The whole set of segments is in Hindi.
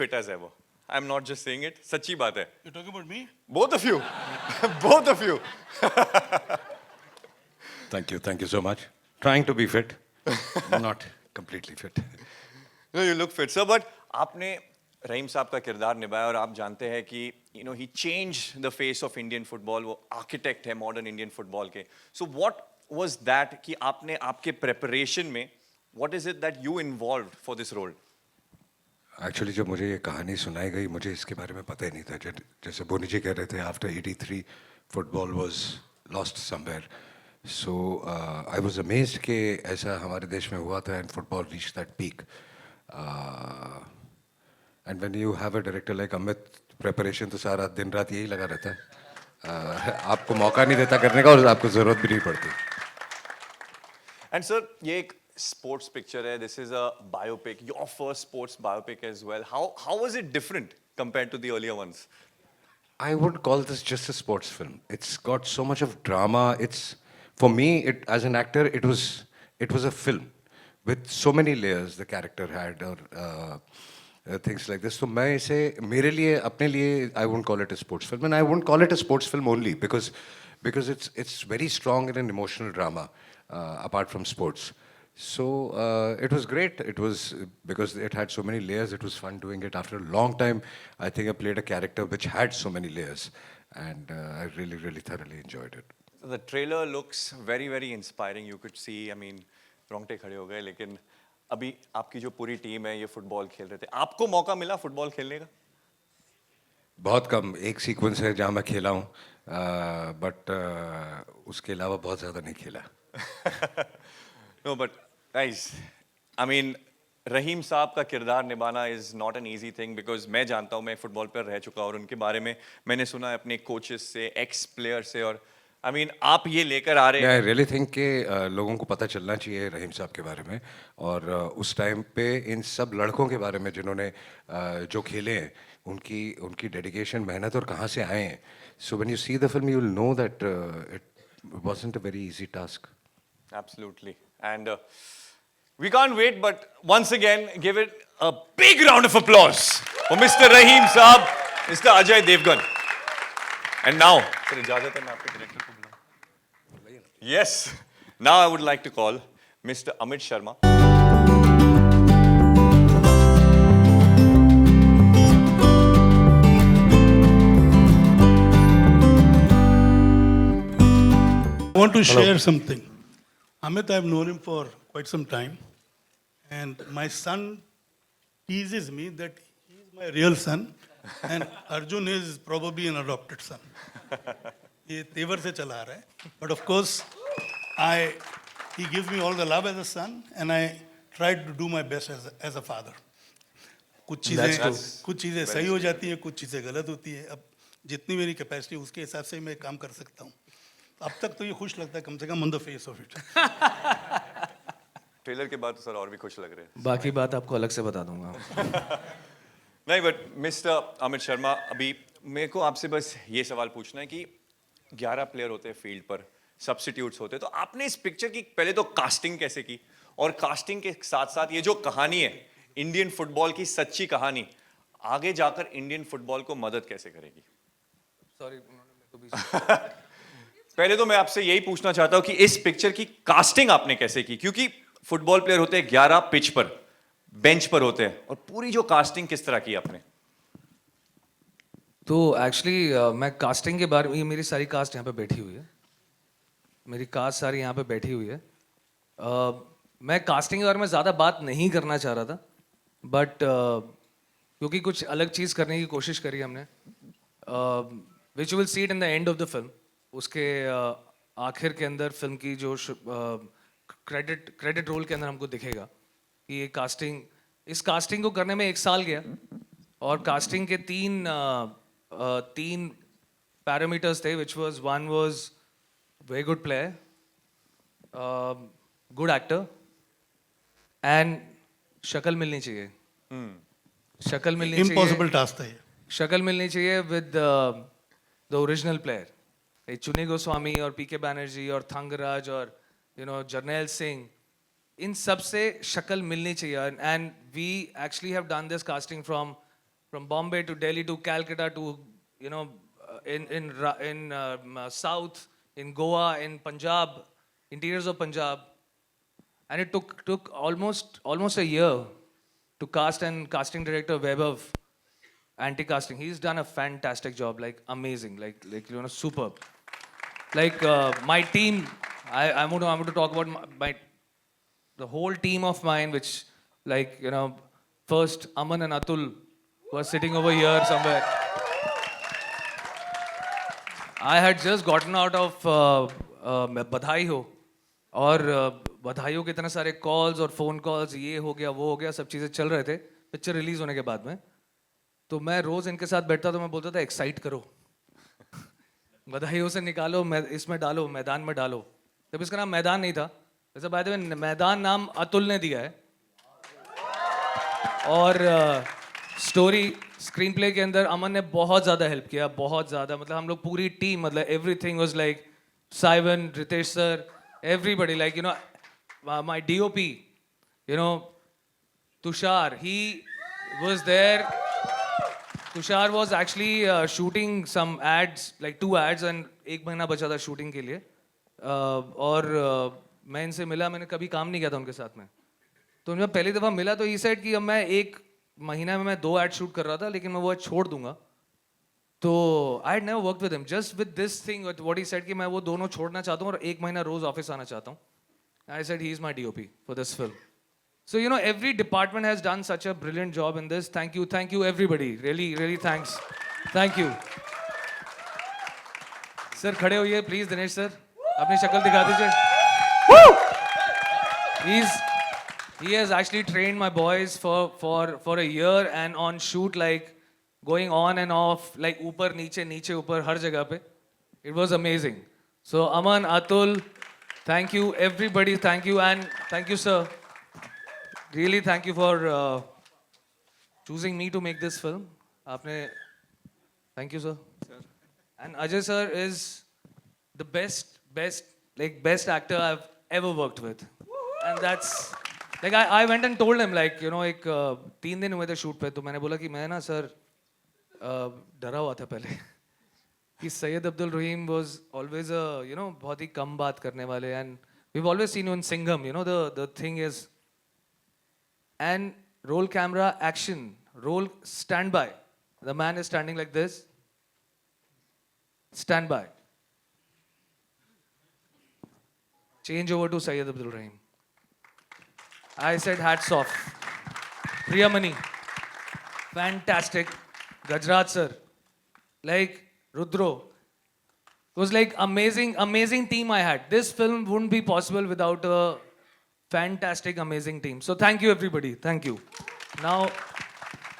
fit as ever. I'm not just saying it. सच्ची बात है. You're talking about me? Both of you. Both of you. Thank you so much. Trying to be fit, not completely fit. No, you look fit, sir. But आपने रहीम साहब का किरदार निभाया और आप जानते हैं कि he changed the face of Indian football. वो architect है modern Indian football के. So what was that कि आपने आपके preparation में what is it that you involved for this role? Actually, जब मुझे ये कहानी सुनाई गई, मुझे इसके बारे में पता ही नहीं था. जैसे बोनी जी कह रहे थे, after 83, football was lost somewhere. So I was amazed कि ऐसा हमारे देश में हुआ था and football reached that peak. And when you have a director like Amit, preparation तो सारा दिन रात यही लगा रहता है. आपको मौका नहीं देता करने का और आपको ज़रूरत भी नहीं पड़ती. And sir, ये एक sports picture है. This is a biopic. Your first sports biopic as well. How was it different compared to the earlier ones? I wouldn't call this just a sports film. It's got so much of drama. It's for me, as an actor, it was a film with so many layers the character had or things like this. So मैं इसे मेरे लिए अपने लिए I wouldn't call it a sports film, and I wouldn't call it a sports film only because it's very strong in an emotional drama apart from sports. So it was great. It was because it had so many layers. It was fun doing it. After a long time, I think I played a character which had so many layers, and I really, really thoroughly enjoyed it. The trailer looks very, very inspiring. You could see, I mean, रोंगटे खड़े हो गए. लेकिन अभी आपकी जो पूरी टीम है ये फुटबॉल खेल रहे थे. आपको मौका मिला फुटबॉल खेलने का? बहुत कम. एक सीक्वेंस है जहाँ मैं खेला हूँ, बट उसके अलावा बहुत ज़्यादा नहीं खेला. No, but guys, I mean, रहीम साहब का किरदार निभाना is not an easy thing because मैं जानता हूँ, मैं फुटबॉल पर रह चुका और उनके बारे में मैंने सुना है अपने कोचेस से, एक्स प्लेयर से. और I mean, आप ये लेकर आ रहे हैं. I really think कि लोगों को पता चलना चाहिए रहीम साहब के बारे में और उस टाइम पे इन सब लड़कों के बारे में जिन्होंने जो खेले हैं, उनकी डेडिकेशन, मेहनत और कहाँ से आए हैं. So when you see the film, you will know that it wasn't a very easy task. Absolutely. And we can't wait, but once again, give it a big round of applause for Mr. Raheem Saab, Mr. Ajay Devgan. And now, sir, ijazat hai, main aapke director ko bulao. Yes. Now I would like to call Mr. Amit Sharma. I want to share something. Amit, I've known him for quite some time. And my son teases me that he's my real son. And Arjun is probably an adopted son. ये तेवर से चला आ रहा है. But of course, he gives me all the love as a son, and I tried to do my best as a father. कुछ चीज़ें सही हो जाती हैं, कुछ चीज़ें गलत होती हैं. अब जितनी मेरी कैपेसिटी उसके हिसाब से मैं काम कर सकता हूँ. अब तक तो ये खुश लगता है, कम से come on the face of it. Trailer के बाद तो सर और भी खुश लग रहे हैं. बाकी बात आपको अलग से बता दूंगा. नहीं, बट मिस्टर अमित शर्मा, अभी मेरे को आपसे बस ये सवाल पूछना है कि 11 प्लेयर होते हैं फील्ड पर, सब्स्टिट्यूट्स होते हैं, तो आपने इस पिक्चर की पहले तो कास्टिंग कैसे की और कास्टिंग के साथ साथ ये जो कहानी है इंडियन फुटबॉल की सच्ची कहानी आगे जाकर इंडियन फुटबॉल को मदद कैसे करेगी? सॉरी, पहले तो मैं आपसे यही पूछना चाहता हूं कि इस पिक्चर की कास्टिंग आपने कैसे की, क्योंकि फुटबॉल प्लेयर होते हैं 11 पिच पर, बेंच पर होते हैं, और पूरी जो कास्टिंग किस तरह की आपने? तो एक्चुअली मैं कास्टिंग के बारे में, ये मेरी सारी कास्ट यहाँ पे बैठी हुई है, मेरी कास्ट सारी यहाँ पे बैठी हुई है. मैं कास्टिंग के बारे में ज़्यादा बात नहीं करना चाह रहा था, बट क्योंकि कुछ अलग चीज़ करने की कोशिश करी हमने, which will see it in the end of the film. उसके आखिर के अंदर फिल्म की जो क्रेडिट रोल के अंदर हमको दिखेगा कि ये इस कास्टिंग को करने में 1 साल गया और कास्टिंग के तीन पैरामीटर्स थे, which was one was very good player, good actor and शक्ल मिलनी चाहिए. शक्ल मिलनी चाहिए. इम्पॉसिबल टास्क था ये. शक्ल मिलनी चाहिए विद द ओरिजिनल प्लेयर. चुनी गोस्वामी और पीके बैनर्जी और थंगराज और जर्नैल सिंह, इन सब से शक्ल मिलनी चाहिए. And we actually have done this casting from from Bombay to Delhi to Calcutta to, you know, in South, in Goa, in Punjab, interiors of Punjab. And it took almost a year to cast, and casting director Vaibhav, anti-casting, he's done a fantastic job, like amazing, like you know, superb. Like my team, I'm going to talk about the whole team of mine, which, like, you know, first Aman and Atul were sitting over here somewhere. I had just gotten out of बधाई हो, और बधाई हो के इतने सारे कॉल्स और फोन कॉल्स, ये हो गया वो हो गया, सब चीज़ें चल रहे थे पिक्चर रिलीज होने के बाद में. तो मैं रोज इनके साथ बैठता तो मैं बोलता था एक्साइट करो, बधाइयों से निकालो, इसमें डालो, मैदान में डालो. तब इसका नाम मैदान नहीं था, वैसे बाय द वे मैदान नाम अतुल ने दिया है. और स्टोरी स्क्रीन प्ले के अंदर अमन ने बहुत ज़्यादा हेल्प किया, बहुत ज़्यादा. मतलब हम लोग पूरी टीम, मतलब एवरीथिंग वाज लाइक साइवन, Ritesh sir, everybody, like you know, my DOP, you know, Tushar, he was there. Tushar was actually shooting some ads, like 2 ads, and 1 महीना बचा था शूटिंग के लिए. और मैं इनसे मिला, मैंने कभी काम नहीं किया था उनके साथ में. तो जब पहली दफ़ा मिला तो ये सेड कि अब मैं 1 महीना में मैं 2 एड शूट कर रहा था, लेकिन मैं वो आज छोड़ दूंगा. तो I had never worked with him, just with this thing what he said कि मैं वो दोनों छोड़ना चाहता हूँ और 1 महीना रोज ऑफिस आना चाहता हूँ. I said he is my DOP for this film. So, you know, every department has done such a brilliant job in this. Thank you everybody. Really, really thanks. Thank you. Sir, खड़े होइए please, दिनेश sir. अपनी शक्ल दिखा दीजिए. He has actually trained my boys for a year, and on shoot, like going on and off, like ऊपर नीचे ऊपर हर जगह पे. It was amazing. So Aman, Atul, thank you everybody. Thank you, and thank you sir. Really, thank you for choosing me to make this film. आपने, thank you sir. And Ajay sir is the best actor I've ever worked with. And that's like I went and told him, like, you know, एक 3 दिन हुए थे शूट पे, तो मैंने बोला कि मैं ना सर डरा हुआ था पहले कि सैयद अब्दुल रहीम was always a, you know, बहुत ही कम बात करने वाले, and we've always seen you in Singham, you know, the thing is. And roll camera, action, roll, stand by. The man is standing like this. Stand by. Change over to Sayyid Abdul Rahim. I said hats off. Priyamani, fantastic. Gajraj sir, like Rudro. It was like amazing team I had. This film wouldn't be possible without a fantastic, amazing team. So thank you everybody. Thank you. Now,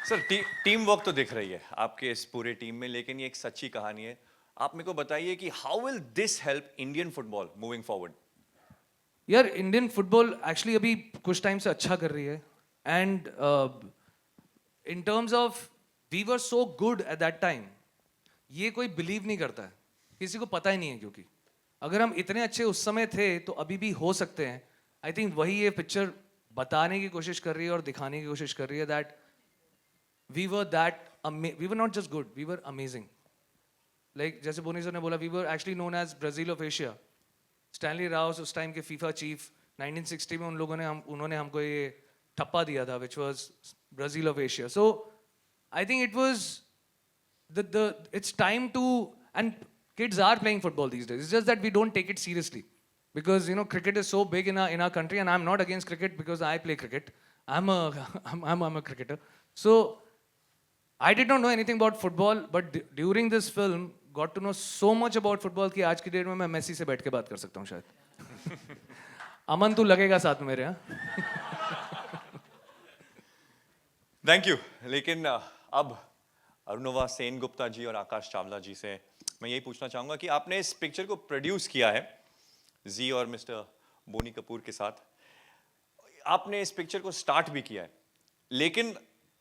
sir team work तो दिख रही है आपके इस पूरे टीम में, लेकिन ये एक सच्ची कहानी है. आप मेरे को बताइए कि how will this help Indian football moving forward? यार इंडियन फुटबॉल एक्चुअली अभी कुछ टाइम से अच्छा कर रही है. And in terms of we were so good at that time, ये कोई बिलीव नहीं करता है, किसी को पता ही नहीं है, क्योंकि अगर हम इतने अच्छे उस समय थे तो अभी भी हो सकते हैं. आई थिंक वही ये पिक्चर बताने की कोशिश कर रही है और दिखाने की कोशिश कर रही है that we were not just good, we were amazing. Like जैसे बोनी सर ने बोला, we were actually known as Brazil of Asia. Stanley Rous उस टाइम के फीफा चीफ, 1960 में उन्होंने हमको ये ठप्पा दिया था, which was Brazil of Asia. So I think it was it's time to, and kids are playing football these days. It's just that we don't take it seriously. Because, you know, cricket is so big in our country, and I'm not against cricket because I play cricket. I'm a cricketer. So I did not know anything about football, but during this film, got to know so much about football कि आज की डेट में मैं मेसी से बैठ के बात कर सकता हूँ शायद. अमन तू लगेगा साथ में मेरे, हाँ? Thank you. लेकिन अब अरुणवा सेन गुप्ता जी और आकाश चावला जी से मैं यही पूछना चाहूंगा कि आपने इस पिक्चर को प्रोड्यूस किया है जी और मिस्टर बोनी कपूर के साथ. आपने इस पिक्चर को स्टार्ट भी किया है, लेकिन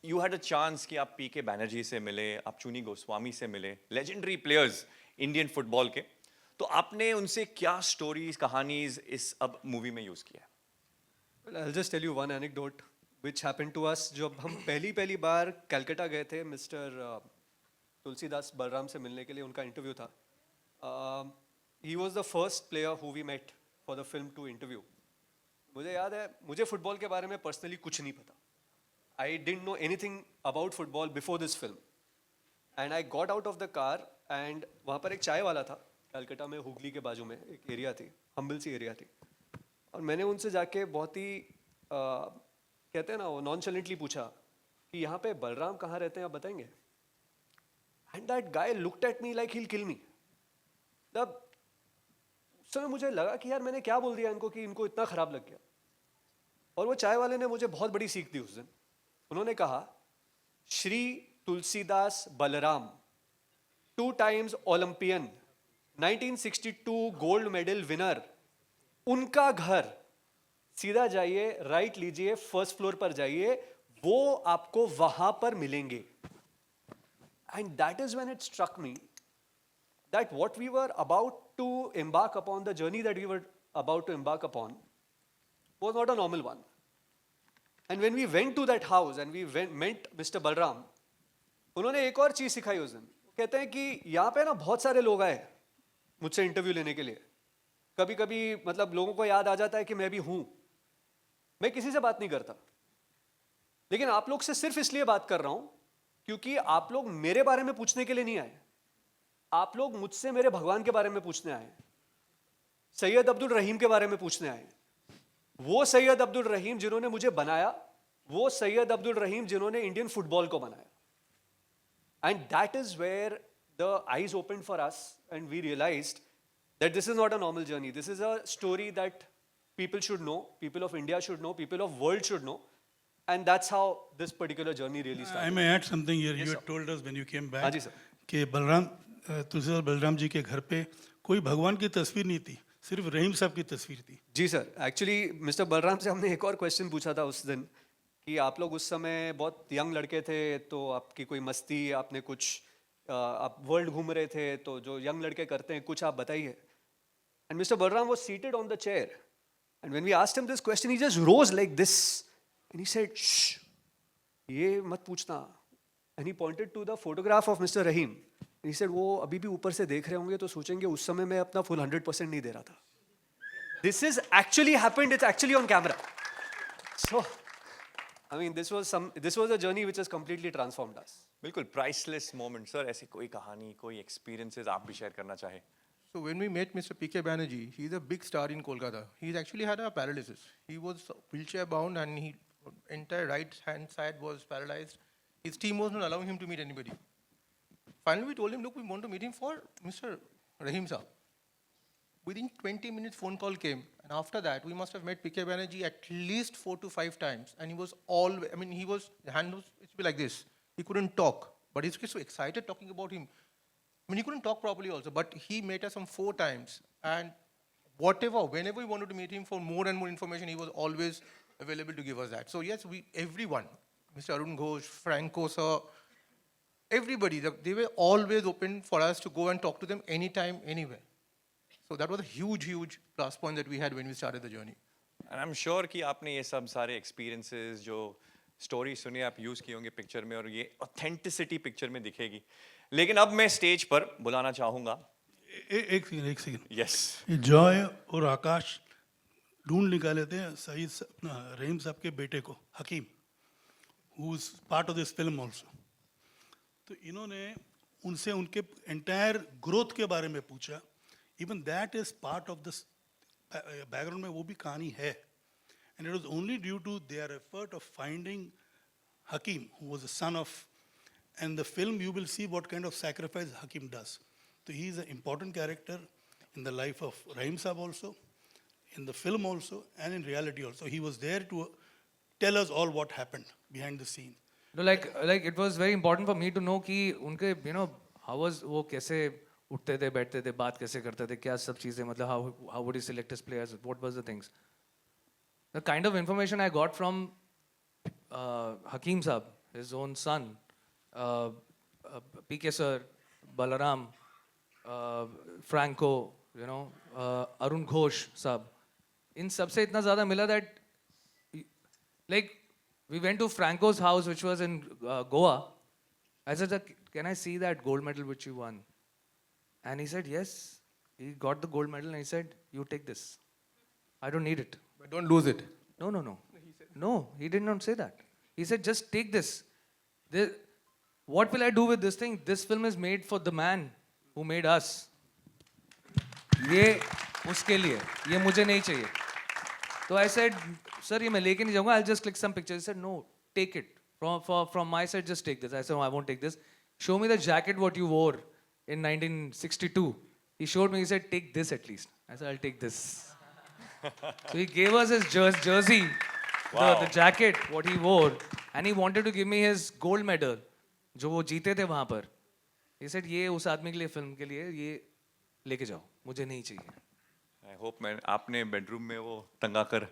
यू हैड अ चांस कि आप पीके बैनर्जी से मिले, आप चुनी गोस्वामी से मिले, लेजेंडरी प्लेयर्स इंडियन फुटबॉल के. तो आपने उनसे क्या स्टोरीज, कहानीज इस अब मूवी में यूज किया है? Well, I'll just tell you one anecdote. which happened to us जब हम पहली बार कलकत्ता गए थे मिस्टर तुलसीदास बलराम से मिलने के लिए उनका इंटरव्यू था. He was the first player who we met for the film to interview. मुझे याद है मुझे फुटबॉल के बारे में पर्सनली कुछ नहीं पता. I didn't know anything about football before this film. And I got out of the car and वहाँ पर एक चाय वाला था कलकत्ता में हुगली के बाजू में एक एरिया थी हम्बल सी एरिया थी और मैंने उनसे जाके बहुत ही कहते हैं ना वो नॉनचलेंटली पूछा कि यहाँ पे बलराम कहाँ रहते हैं आप बताएंगे and that guy looked at me like he will kill me तब उस समय मुझे लगा कि यार मैंने क्या बोल दिया इनको कि इनको इतना खराब लग गया और वो चाय वाले ने मुझे बहुत बड़ी सीख दी उस दिन. उन्होंने कहा Shri Tulsidas Balram 2 times Olympian 1962 gold medal winner उनका घर सीधा जाइए राइट लीजिए फर्स्ट फ्लोर पर जाइए वो आपको वहां पर मिलेंगे. And that is when it struck me that what we were about to embark upon, the journey that we were about to embark upon, was not a normal one. And when we went to that house and we met Mr. Balram, उन्होंने एक और चीज़ सिखाई उस दिन. कहते हैं कि यहाँ पे ना बहुत सारे लोग आए मुझसे इंटरव्यू लेने के लिए. कभी कभी मतलब लोगों को याद आ जाता है कि मैं भी हूँ. मैं किसी से बात नहीं करता, लेकिन आप लोग से सिर्फ इसलिए बात कर रहा हूँ क्योंकि आप लोग मेरे बारे में पूछने के लिए नहीं आए. आप लोग मुझसे मेरे भगवान के बारे में पूछने आए, सैयद अब्दुल रहीम के बारे में पूछने आए. वो सैयद अब्दुल रहीम जिन्होंने मुझे बनाया, वो सैयद अब्दुल रहीम जिन्होंने इंडियन फुटबॉल को बनाया. And that is where the eyes open for us and we realised that this is not a normal journey. This is a story that people should know, people of India should know, people of world should know, and that's how this particular journey really started. I may add something here. Yes, You sir. had told us when you came back हाँ जी, sir. कि बलराम तुलसीदास बलराम जी के घर पे कोई भगवान की तस्वीर नहीं थी, सिर्फ रहीम साहब की तस्वीर थी. जी सर, एक्चुअली मिस्टर बलराम से हमने एक और क्वेश्चन पूछा था उस दिन कि आप लोग उस समय बहुत यंग लड़के थे तो आपकी कोई मस्ती, आपने कुछ आप वर्ल्ड घूम रहे थे तो जो यंग लड़के करते हैं कुछ आप बताइए. And mister Balram was seated on the chair and when we asked him this question he just rose like this and he said श्श, ये मत पूछना. And he pointed to the photograph of mister Rahim. He said वो अभी भी ऊपर से देख रहे होंगे तो सोचेंगे उस समय मैं अपना फुल 100% नहीं दे रहा था. This is actually happened. It's actually on camera. So, I mean, this was a journey which has completely transformed us. बिल्कुल प्राइसलेस मोमेंट सर. ऐसी कोई कहानी, कोई एक्सपीरियंसेस आप भी शेयर करना चाहें? So when we met Mr. P.K. Banerjee, he's a big star in Kolkata. He's actually had a paralysis. He was wheelchair bound and his entire right hand side was paralyzed. His team was not allowing him to meet anybody. Finally, we told him, look, we want to meet him for Mr. Rahim Saab. Within 20 minutes, phone call came. And after that, we must have met P.K. Banerjee at least 4 to 5 times. And he was always, I mean, he was, the hand was, it would be like this. He couldn't talk. But he's just so excited talking about him. I mean, he couldn't talk properly also. But he met us some 4 times. And whatever, whenever we wanted to meet him for more and more information, he was always available to give us that. So yes, everyone, Mr. Arun Ghosh, Franco sir, everybody, they were always open for us to go and talk to them anytime, anywhere. So that was a huge, huge plus point that we had when we started the journey. And I'm sure कि आपने ये सब सारे एक्सपीरियंसेस जो स्टोरी सुनी आप यूज़ किए होंगे पिक्चर में और ये ऑथेंटिसिटी पिक्चर में दिखेगी. लेकिन अब मैं स्टेज पर बुलाना चाहूँगा. एक सेकंड. यस. ये जॉय और आकाश ढूंढ निकाले थे सईद रहीम साहब के बेटे को, Hakim, who is part of this film also. तो इन्होंने उनसे उनके एंटायर ग्रोथ के बारे में पूछा. Even that is part of this background में वो भी कहानी है. And it was only due to their effort of finding Hakim who was the son of. And the film you will see what kind of sacrifice Hakim does. So he is an important character in the life of Rahim Saab also, in the film also, and in reality also. He was there to tell us all what happened behind the scene. No, like it was very important for me to know कि उनके how was वो कैसे उठते थे, बैठते थे, बात कैसे करते थे, क्या सब चीज़ें, मतलब how would he select his players, what was the things. The kind of information I got from Hakeem Saab, his own son, PK sir, Balaram, Franco, Arun Ghosh साहब, इन सब से इतना ज़्यादा मिला that like We went to Franco's house, which was in Goa. I said, "Sir, can I see that gold medal which you won?" And he said, yes. He got the gold medal and he said, you take this. I don't need it. But don't lose it. No, no, no. No, he did not say that. He said, just take this. What will I do with this thing? This film is made for the man who made us. ये उसके लिए, ये मुझे नहीं चाहिए. So I said, sir, ये मैं लेके नहीं जाऊँगा. I'll just click some pictures. He said, no, take it. From my side, just take this. I said, no, I won't take this. Show me the jacket what you wore in 1962. He showed me. He said, take this at least. I said, I'll take this. So he gave us his jersey, the jacket, what he wore, and he wanted to give me his gold medal, जो वो जीते थे वहाँ पर. He said, ये उस आदमी के लिए फिल्म के लिए ये लेके जाओ, मुझे नहीं चाहिए. आई होप मैं आपने बेडरूम में वो टंगा कर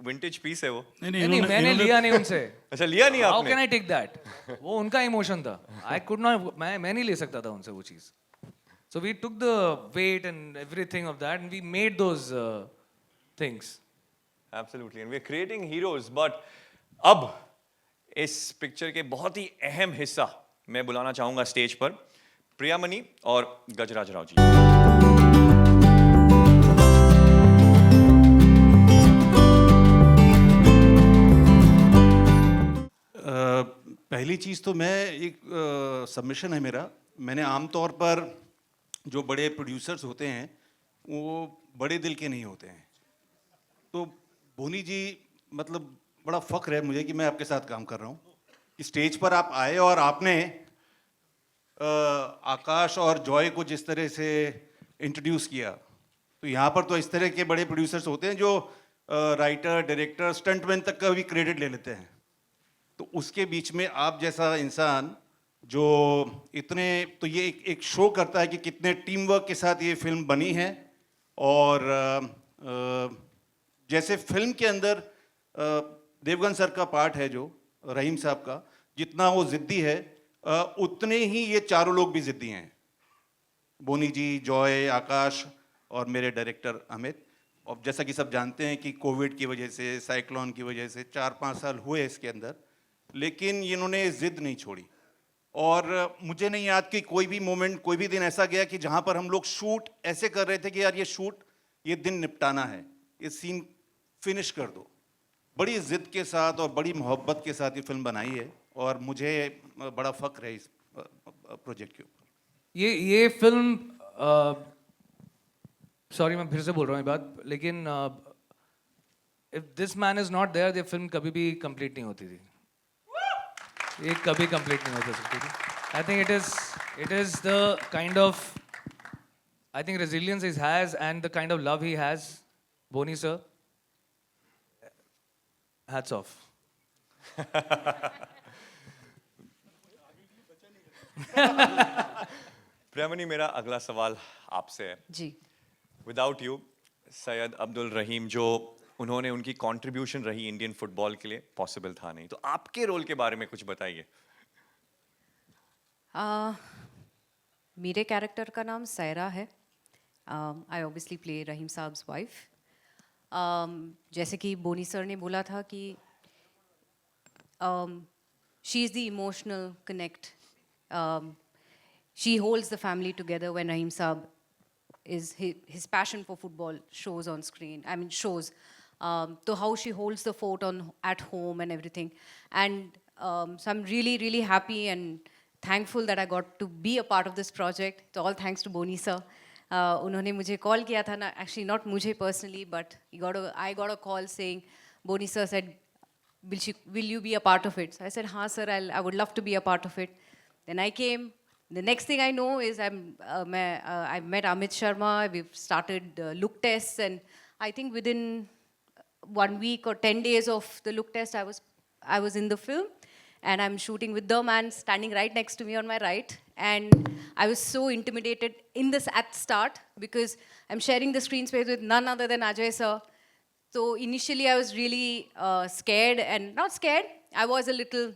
विंटेज पीस है वो. नहीं मैंने लिया नहीं उनसे. अच्छा लिया नहीं How आपने? can I take that? वो उनका इमोशन था. I could not. मैं नहीं ले सकता था उनसे वो चीज. So we took the weight and everything of that, and we made those things. Absolutely, and we're creating heroes. But अब इस पिक्चर के बहुत ही अहम हिस्सा मैं बुलाना चाहूंगा स्टेज पर प्रियामणि और गजराज राव जी. पहली चीज़ तो मैं एक सबमिशन है मेरा. मैंने आमतौर पर जो बड़े प्रोड्यूसर्स होते हैं वो बड़े दिल के नहीं होते हैं. तो बोनी जी मतलब बड़ा फ़ख्र है मुझे कि मैं आपके साथ काम कर रहा हूँ. स्टेज पर आप आए और आपने आकाश और जॉय को जिस तरह से इंट्रोड्यूस किया, तो यहाँ पर तो इस तरह के बड़े प्रोड्यूसर्स होते हैं जो राइटर, डायरेक्टर, स्टंटमैन तक का भी क्रेडिट ले लेते हैं. तो उसके बीच में आप जैसा इंसान जो इतने, तो ये एक शो करता है कि कितने टीम वर्क के साथ ये फिल्म बनी है. और जैसे फिल्म के अंदर देवगन सर का पार्ट है जो रहीम साहब का, जितना वो ज़िद्दी है उतने ही ये चारों लोग भी ज़िद्दी हैं. बोनी जी, जॉय, आकाश और मेरे डायरेक्टर अमित. और जैसा कि सब जानते हैं कि कोविड की वजह से, साइक्लोन की वजह से 4-5 साल हुए इसके अंदर, लेकिन इन्होंने ज़िद नहीं छोड़ी. और मुझे नहीं याद कि कोई भी मोमेंट, कोई भी दिन ऐसा गया कि जहाँ पर हम लोग शूट ऐसे कर रहे थे कि यार ये दिन निपटाना है, ये सीन फिनिश कर दो. बड़ी ज़िद के साथ और बड़ी मोहब्बत के साथ ये फिल्म बनाई है और मुझे बड़ा फ़ख्र है इस प्रोजेक्ट के ऊपर. ये फिल्म सॉरी मैं फिर से बोल रहा हूँ ये बात, लेकिन if this man is not there, ये फिल्म कभी भी कंप्लीट नहीं होती थी. ये कभी कंप्लीट नहीं हो सकती थी. I think it is the kind of, I think resilience he has and the kind of love he has. Boney sir, hats off. Priyamani, मेरा अगला सवाल आपसे है. जी. विदाउट यू सैयद अब्दुल रहीम जो उन्होंने, उनकी कंट्रीब्यूशन रही इंडियन फुटबॉल के लिए, पॉसिबल था नहीं. तो आपके रोल के बारे में कुछ बताइए. मेरे कैरेक्टर का नाम सैरा है. आई ऑब्वियसली प्ले रहीम साहब्स वाइफ. जैसे कि बोनी सर ने बोला था कि she is the emotional connect. She holds the family together when Rahim साहब is his passion for football shows on screen. I mean, shows. So how she holds the fort at home and everything. And so I'm really, really happy and thankful that I got to be a part of this project. So all thanks to Boni sir. उन्होंने मुझे call किया था ना, actually not मुझे personally, but I got a call saying, Boni sir said, will you be a part of it? So I said, हाँ sir, I would love to be a part of it. Then I came. The next thing I know is I've met Amit Sharma. We've started look tests, and I think within 1 week or 10 days of the look test, I was in the film, and I'm shooting with the man standing right next to me on my right. And I was so intimidated at start because I'm sharing the screen space with none other than Ajay sir. So initially I was really scared, and not scared. I was a little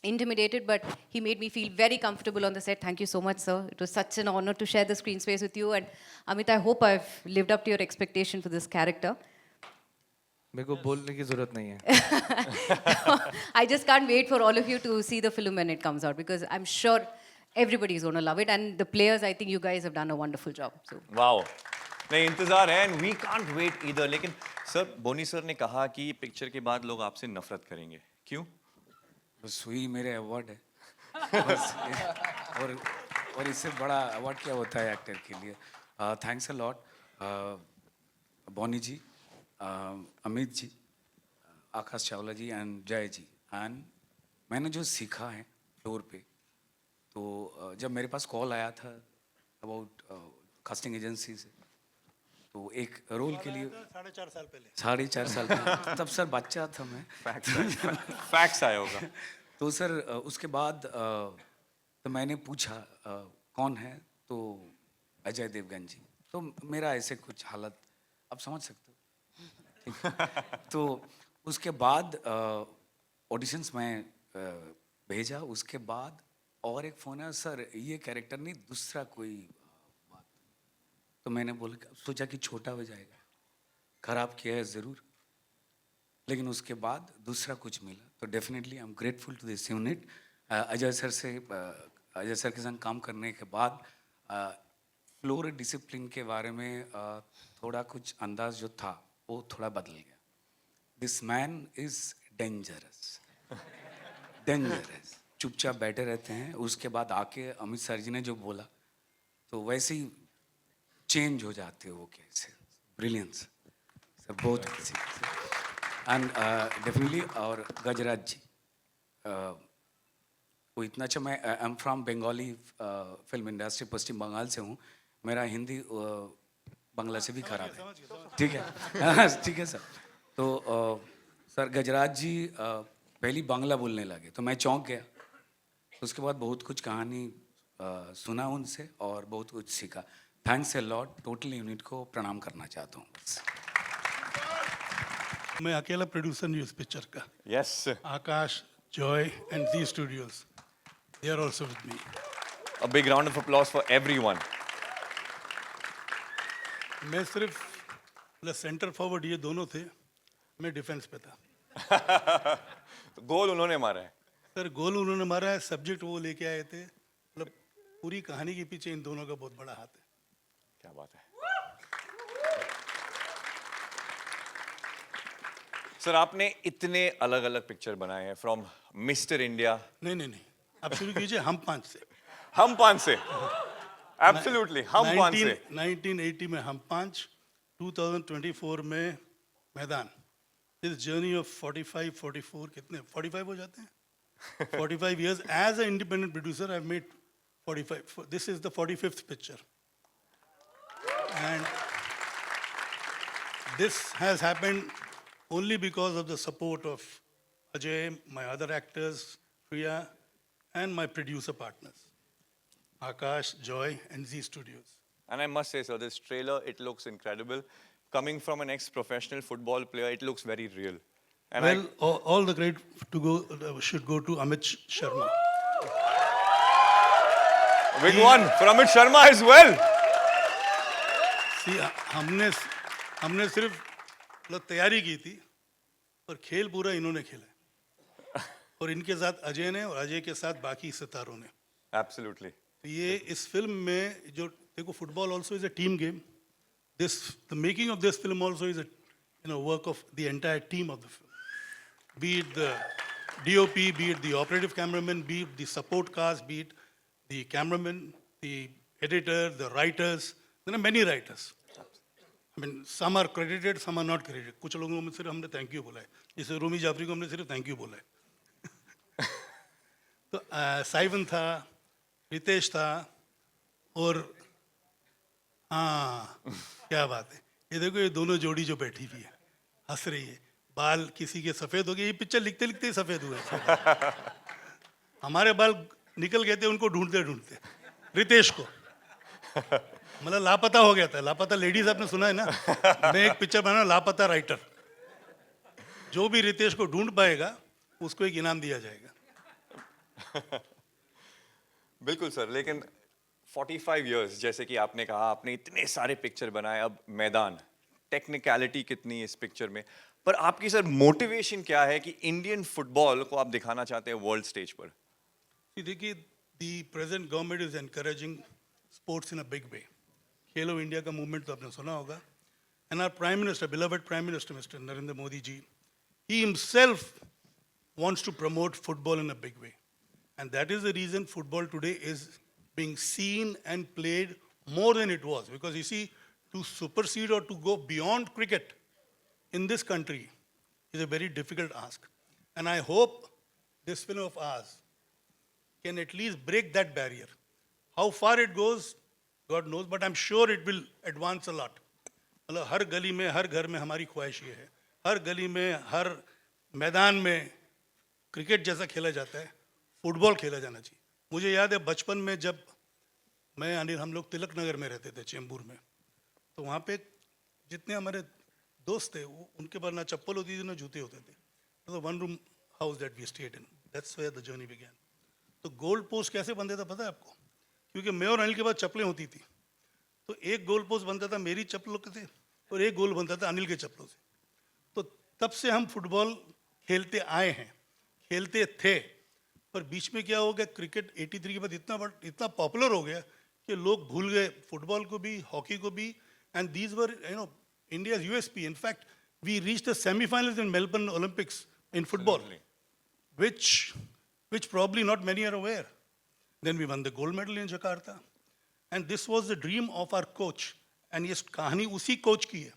intimidated, but he made me feel very comfortable on the set. Thank you so much, sir. It was such an honor to share the screen space with you. And Amit, I hope I've lived up to your expectation for this character. मेरे को बोलने की जरूरत नहीं है. I just can't wait for all of you to see the film when it comes out because I'm sure everybody is going to love it. And the players, I think you guys have done a wonderful job. So wow, नहीं इंतजार है and we can't wait either. लेकिन सर, बोनी सर ने कहा कि पिक्चर के बाद लोग आपसे नफरत करेंगे, क्यों? बस वही मेरे अवार्ड है. बस और इससे बड़ा अवार्ड क्या होता है एक्टर के लिए. Thanks a lot Boney ji, Amit ji, Akash Chawla ji and Jay ji. And मैंने जो सीखा है फ्लोर पे, तो जब मेरे पास कॉल आया था अबाउट कास्टिंग एजेंसी से, तो एक रोल के लिए 4.5 साल पहले 4.5 साल पहले, तब सर बच्चा था मैं. फैक्ट्स आया होगा. तो सर उसके बाद तो मैंने पूछा कौन है, तो अजय देवगन जी. तो मेरा ऐसे कुछ हालत आप समझ सकते हो. ठीक. तो उसके बाद ऑडिशंस में भेजा. उसके बाद और एक फ़ोन है, सर ये कैरेक्टर नहीं दूसरा कोई बात. तो मैंने सोचा कि छोटा हो जाएगा, ख़राब किया है ज़रूर, लेकिन उसके बाद दूसरा कुछ मिला. तो definitely I am grateful to this unit. Ajay sir के संग काम करने के बाद फ्लोर डिसिप्लिन के बारे में थोड़ा कुछ अंदाज जो था वो थोड़ा बदल गया. This man is dangerous, dangerous. चुपचाप बैठे रहते हैं. उसके बाद आके अमित सर जी ने जो बोला, तो वैसे ही चेंज हो जाते हो. कैसे ब्रिलियंस सर, बहुत अच्छी. And definitely. और गजराज जी, वो इतना अच्छा. मैं I am from Bengali film industry, Paschim Bangal से हूँ. मेरा हिंदी बांग्ला से भी खराब है. ठीक है. ठीक है सर. तो सर गजराज जी पहली बांग्ला बोलने लगे तो मैं चौंक गया. उसके बाद बहुत कुछ कहानी सुना उनसे और बहुत कुछ सीखा. Thanks a lot. Total unit को प्रणाम करना चाहता हूँ. बस मैं अकेला प्रोड्यूसर नहीं हूँ इस पिक्चर का. Yes, Akash, Joy and Zee studios, they are also with me. A big round of applause for everyone. मैं सिर्फ मतलब सेंटर फॉरवर्ड ये दोनों थे, मैं डिफेंस पे था. तो गोल उन्होंने मारा है. सर गोल उन्होंने मारा है, सब्जेक्ट वो लेके आए थे. मतलब पूरी कहानी के पीछे इन दोनों का बहुत बड़ा हाथ है. क्या बात है. सर, आपने इतने अलग अलग पिक्चर बनाए हैं, फ्रॉम मिस्टर इंडिया. नहीं नहीं नहीं, आप शुरू कीजिए हम 5 से. हम 5 से. एब्सोल्युटली, हम 5 से. 1980 में हम 5, 2024 में मैदान. दिस जर्नी ऑफ 45 कितने 45 हो जाते हैं. 45 years as an independent producer, I've made 45. This is the 45th picture, and this has happened only because of the support of Ajay, my other actors, Priya, and my producer partners, Akash, Joy, and Z Studios. And I must say, sir, this trailer, it looks incredible. Coming from an ex-professional football player, it looks very real. And Well, all the credit should go to Amit Sharma. big one for Amit Sharma as well. See, हमने सिर्फ मतलब तैयारी की थी और खेल पूरा इन्होंने खेला. और इनके साथ अजय ने और अजय के साथ बाकी सितारों ने. Absolutely. तो ये इस फिल्म में जो देखो, football also is a team game. The making of this film also is a work of the entire team of the film. Be it the DOP, be it the operative cameraman, be it the support cast, be it the cameraman, the editor, the writers. There are many writers. I mean, some are credited, some are not credited. कुछ लोगों में सिर्फ हमने थैंक यू बोला है. जैसे रूमी जाफरी को हमने सिर्फ थैंक यू बोला है. तो साइवन था, रितेश था, और हाँ क्या बात है. ये देखो, ये दोनों जोड़ी जो बैठी हुई है, हंस रही है. बाल किसी के सफ़ेद हो गए. ये पिक्चर लिखते लिखते ही सफ़ेद हुए. हमारे बाल निकल गए थे उनको ढूंढते ढूंढते. रितेश को मतलब लापता हो गया था. लापता लेडीज आपने सुना है ना. मैं एक पिक्चर बना लापता राइटर. जो भी रितेश को ढूंढ पाएगा उसको एक इनाम दिया जाएगा. बिल्कुल सर. लेकिन 45 years, जैसे कि आपने कहा, आपने इतने सारे पिक्चर बनाए. अब मैदान, टेक्निकलिटी कितनी है इस पिक्चर में. पर आपकी सर मोटिवेशन क्या है कि इंडियन फुटबॉल को आप दिखाना चाहते हैं वर्ल्ड स्टेज पर? See, देखिए, the present government is encouraging sports in a big way. Khelo India का मूवमेंट तो आपने सुना होगा. And our Prime Minister, beloved Prime Minister, Mr. Narendra Modi ji, he himself wants to promote football in a big way. And that is the reason football today is being seen and played more than it was. Because you see, to supersede or to go beyond cricket in this country is a very difficult ask. And I hope this film of ours can at least break that barrier. How far it goes, God knows, but I'm sure it will advance a lot. मतलब हर गली में, हर घर में हमारी ख्वाहिश ये है, हर गली में, हर मैदान में क्रिकेट जैसा खेला जाता है, फुटबॉल खेला जाना चाहिए. मुझे याद है बचपन में जब मैं अनिल हम लोग तिलक नगर में रहते थे, चेंबूर में, तो वहाँ पे जितने हमारे दोस्त थे वो उनके पास ना चप्पल होती थी ना जूते होते थे. तो one room house that we stayed in, that's where the journey began. तो गोल पोस्ट कैसे बनते था पता है आपको? क्योंकि मैं और अनिल के पास चप्पलें होती थी, तो एक गोल पोस्ट बनता था मेरी चप्पलों के से और एक गोल बनता था अनिल के चप्पलों से. तो तब से हम फुटबॉल खेलते आए हैं, खेलते थे. पर बीच में क्या हो गया, क्रिकेट 83 के बाद इतना पॉपुलर हो गया कि लोग भूल गए फुटबॉल को भी, हॉकी को भी. And these were India's USP. In fact, we reached the semi-finals in Melbourne Olympics in football, which probably not many are aware. Then we won the gold medal in Jakarta. And this was the dream of our coach. And yes, कहानी उसी coach की है,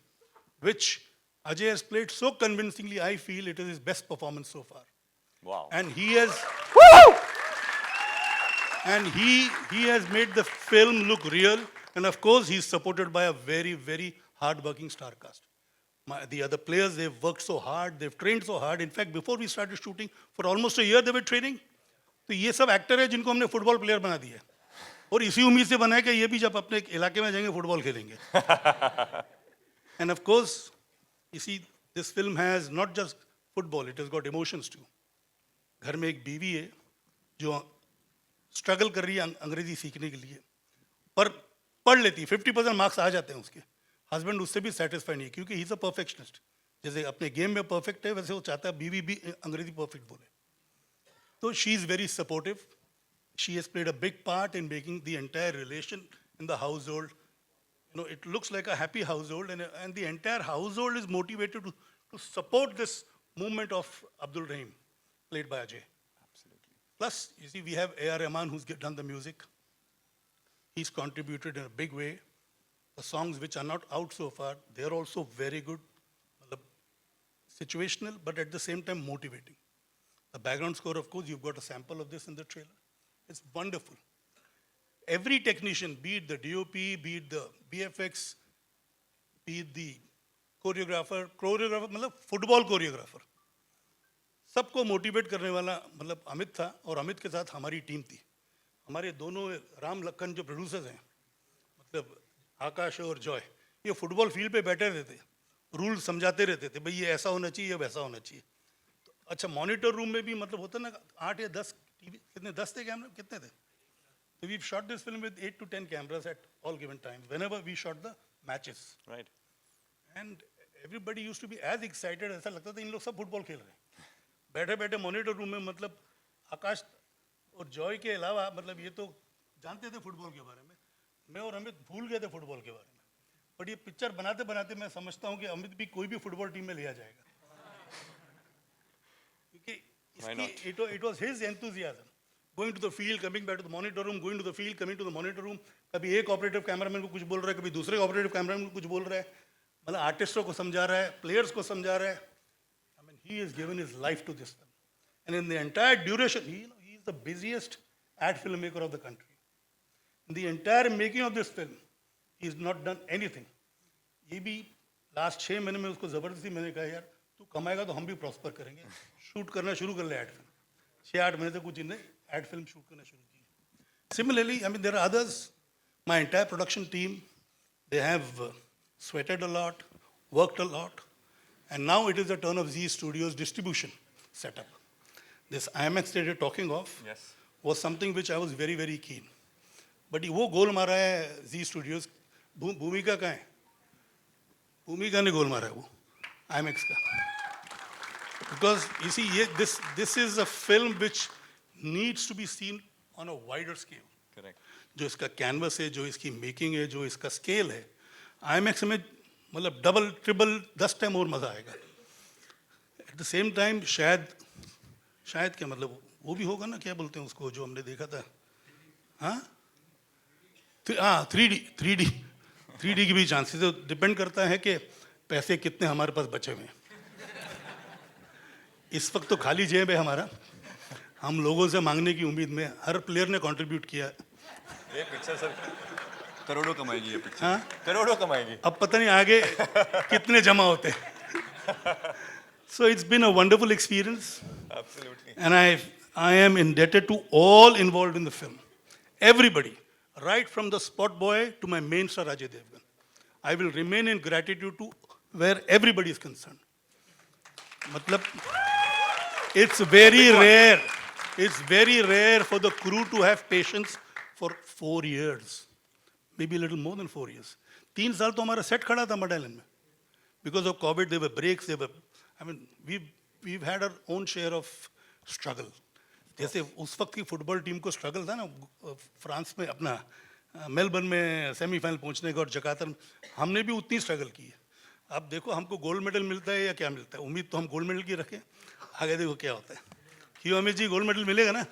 which Ajay has played so convincingly. I feel it is his best performance so far. Wow. And he has, and he has made the film look real. And of course, he's supported by a very, very hard-working star cast. The other players, they've worked so hard, they've trained so hard. In fact, before we started shooting, for almost a year they were training. तो ये सब एक्टर है जिनको हमने फुटबॉल प्लेयर बना दिया है. और इसी उम्मीद से बना है कि ये भी जब अपने इलाके में जाएंगे फुटबॉल खेलेंगे. And of course, you see, this film has not just football, it has got emotions too. घर में एक बीवी है जो स्ट्रगल कर रही है अंग्रेजी सीखने के लिए, पर पढ़ लेती है, 50% मार्क्स आ जाते हैं उसके. हस्बैंड उससे भी सेटिस्फाई नहीं है क्योंकि ही इज अ परफेक्शनिस्ट. जैसे अपने गेम में परफेक्ट है वैसे वो चाहता है बीवी भी अंग्रेजी परफेक्ट बोले. तो she is very supportive. She has played a big part in making the entire relation in the house hold. It looks like a happy household, and the entire household is motivated to support this movement of Abdul Rahim, played by Ajay. Absolutely. Plus, you see, we have A.R. Rahman who's done the music. He's contributed in a big way. The songs which are not out so far, they're also very good. Situational, but at the same time motivating. The background score, of course, you've got a sample of this in the trailer. It's wonderful. Every technician, be it the DOP, be it the BFX, be it the choreographer मतलब फुटबॉल कोरियोग्राफर, सबको मोटिवेट करने वाला मतलब अमित था. और अमित के साथ हमारी टीम थी. हमारे दोनों राम लखन जो प्रोड्यूसर्स हैं, मतलब आकाश और जॉय, ये फुटबॉल फील्ड पे बैठे रहते, रूल समझाते रहते थे, भाई ये ऐसा होना चाहिए, वैसा होना चाहिए. तो अच्छा, मॉनिटर रूम में भी मतलब होता ना 8 या 10 टीवी, कितने 10 थे कैमरे, कितने थे? So we've shot this film with 8 to 10 cameras at all given times, whenever we shot the matches. Right. And everybody used to be as excited, ऐसा लगता था इन लोग सब फुटबॉल खेल रहे हैं. बैठे बैठे मॉनिटर रूम में मतलब आकाश और जॉय के अलावा मतलब ये तो जानते थे फुटबॉल के बारे में, मैं और अमित भूल गए थे फुटबॉल के बारे में. बट ये पिक्चर बनाते बनाते मैं समझता हूँ कि अमित भी कोई भी फुटबॉल टीम में लिया जाएगा, क्योंकि it was his enthusiasm. Going to the field, coming back to the monitor room, going to the field, coming to the monitor room. कभी एक ऑपरेटिव कैमरामैन को कुछ बोल रहा है, कभी दूसरे ऑपरेटिव कैमरामैन को कुछ बोल रहा है, मतलब आर्टिस्टों को समझा रहा है, प्लेयर्स को समझा रहा है. I mean, he has given his life to this film. And in the entire duration, he is the busiest ad filmmaker of the country. In the entire making of this film, he has not done anything. ये भी लास्ट 6 महीने में उसको ज़बरदस्ती मैंने कहा यार तू कमाएगा तो हम भी प्रॉस्पर करेंगे, शूट करना शुरू कर ले एड फिल्म. 6-8 महीने तक कुछ इन्हें एड फिल्म शूट करना शुरू की. Similarly, I mean, there are others. My entire production team, they have sweated a lot, worked a lot, and now it is the turn of Z Studios distribution setup. This IMAX that you're talking of Yes. was something which I was very, very keen. But वो गोल मारा है Z Studios, भूमिका का है, भूमिका ने गोल मारा है वो IMAX का. Because you see, this is a film which needs to be seen on a wider scale. Correct जो इसका कैनवस है, जो इसकी मेकिंग है, जो इसका स्केल है, IMAX में मतलब डबल ट्रिपल 10 टाइम और मज़ा आएगा. एट द सेम टाइम शायद क्या मतलब वो भी होगा ना, क्या बोलते हैं उसको जो हमने देखा था, हाँ 3D की भी चांसेस है. डिपेंड करता है कि पैसे कितने हमारे पास बचे हुए हैं. इस वक्त तो खाली जेब है हमारा. हम लोगों से मांगने की उम्मीद में, हर प्लेयर ने कंट्रीब्यूट किया है. ये पिक्चर सर करोड़ों कमाएगी, ये पिक्चर हाँ? करोड़ों कमाएगी. अब पता नहीं आगे कितने जमा होते हैं. So it's been a wonderful experience, Absolutely. and I am indebted to all involved in the film. Everybody, right from the spot boy to my main star Ajay Devgan. I will remain in gratitude to where everybody is concerned. मतलब it's very rare. It's very rare for the crew to have patience for 4 years, maybe a little more than 4 years. 3 साल तो हमारा सेट खड़ा था मडालन में. Because of COVID, there were breaks. We've had our own share of struggle. जैसे उस वक्त की फुटबॉल टीम को स्ट्रगल था ना, फ्रांस में अपना मेलबर्न में सेमीफाइनल पहुंचने का, और जकार्ता में हमने भी उतनी स्ट्रगल की है. अब देखो हमको गोल्ड मेडल मिलता है या क्या मिलता है. उम्मीद तो हम गोल्ड मेडल की रखें, आगे देखो क्या होता है. क्यों अमित जी, गोल्ड मेडल मिलेगा ना?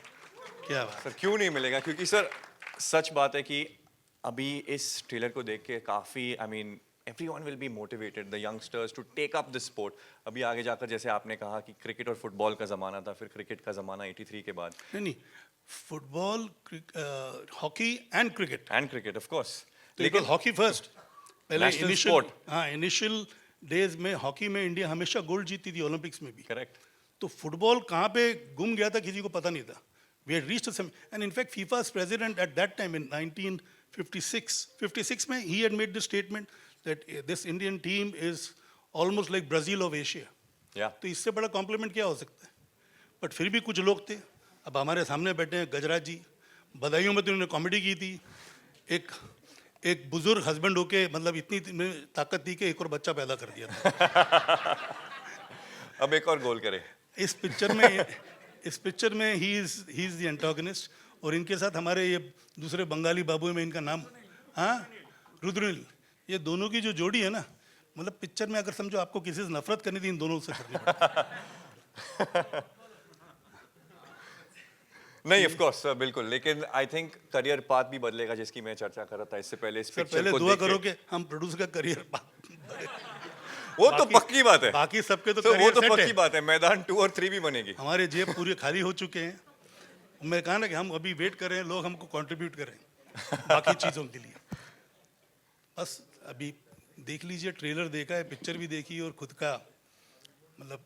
क्या बात. सर क्यों नहीं मिलेगा, क्योंकि सर सच बात है कि अभी इस ट्रेलर को देख के काफ़ी everyone will be motivated, the youngsters, to take up this sport. अभी आगे जाकर जैसे आपने कहा कि क्रिकेट और फुटबॉल का ज़माना था, फिर क्रिकेट का ज़माना 83 के बाद. नहीं, football, hockey and cricket. And cricket of course. लेकिन हॉकी फर्स्ट. पहले National इनिशियल, sport. हाँ इनिशियल डेज में हॉकी में इंडिया हमेशा गोल्ड जीती थी, ओलंपिक्स में भी. करेक्ट. तो फुटबॉल कहाँ पे गुम गया था किसी को पता नहीं था. We had reached some, and in fact FIFA's president at that time in 1956 में he had made the statement that this Indian team is almost like Brazil of Asia. या तो इससे बड़ा कॉम्प्लीमेंट क्या हो सकता है. बट फिर भी कुछ लोग थे, अब हमारे सामने बैठे हैं गजराज जी. बधाइयों में तो उन्होंने कॉमेडी की थी. एक बुजुर्ग हस्बैंड होके मतलब इतनी में ताकत थी कि एक और बच्चा पैदा कर दिया था. अब एक और गोल करे. इस पिक्चर में ही इज द एंटागनिस्ट. और इनके साथ हमारे ये दूसरे बंगाली बाबू में, इनका नाम रुद्रनील. ये दोनों की जो जोड़ी है ना, मतलब पिक्चर में अगर समझो आपको किसी से नफरत करनी थी, इन दोनों से करनी पड़ती. नहीं ऑफ कोर्स सर, बिल्कुल. लेकिन आई थिंक करियर पाथ भी बदलेगा, जिसकी मैं चर्चा कर रहा था इससे पहले. इस सर पिक्चर पहले को दुआ देख के- करो कि हम प्रोड्यूसर का करियर वो तो पक्की बात है. बाकी सबके तो तो वो career तो set पक्की है. बात है, मैदान 2 और 3 भी बनेगी. हमारे जेब पूरे खाली हो चुके हैं. मैं कहा ना कि हम अभी वेट कर रहे हैं, लोग हमको कंट्रीब्यूट करें बाकी चीज़ों के लिए. बस अभी देख लीजिए, ट्रेलर देखा है, पिक्चर भी देखी, और खुद का मतलब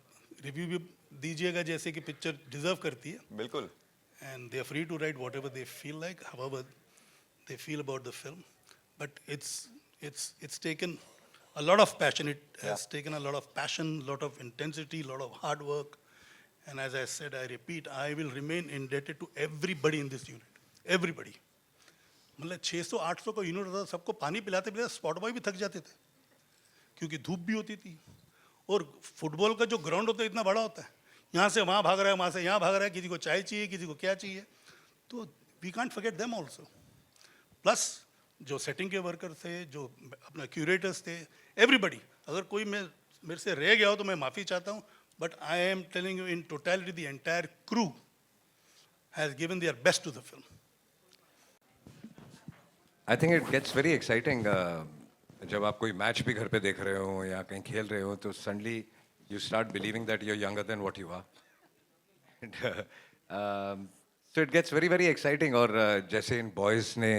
रिव्यू भी दीजिएगा जैसे कि पिक्चर डिजर्व करती है. बिल्कुल. And they are free to write whatever they feel like, however they feel about the film. But it's taken a lot of passion. It has taken a lot of passion, a lot of intensity, a lot of hard work. And as I said, I repeat, I will remain indebted to everybody in this unit. Everybody. मतलब 600-800 का यूनिट होता था, सबको पानी पिलाते पिलाते स्पॉट बॉय भी थक जाते थे, क्योंकि धूप भी होती थी. और फुटबॉल का जो ग्राउंड होता है इतना बड़ा होता है, यहाँ से वहाँ भाग रहा है, वहाँ से यहाँ भाग रहा है, किसी को चाय चाहिए, किसी को क्या चाहिए. तो we can't forget them also. Plus जो सेटिंग के वर्कर थे, जो अपना क्यूरेटर्स थे, एवरीबडी. अगर कोई मेरे से रह गया हो तो मैं माफ़ी चाहता हूँ. But I am telling you in totality the entire crew has given their best to the film. I think it gets very exciting जब आप कोई मैच भी घर पे देख रहे हो या कहीं खेल रहे हो, तो suddenly you start believing that you're younger than what you are. And, so it gets very, very exciting. और जैसे इन boys ने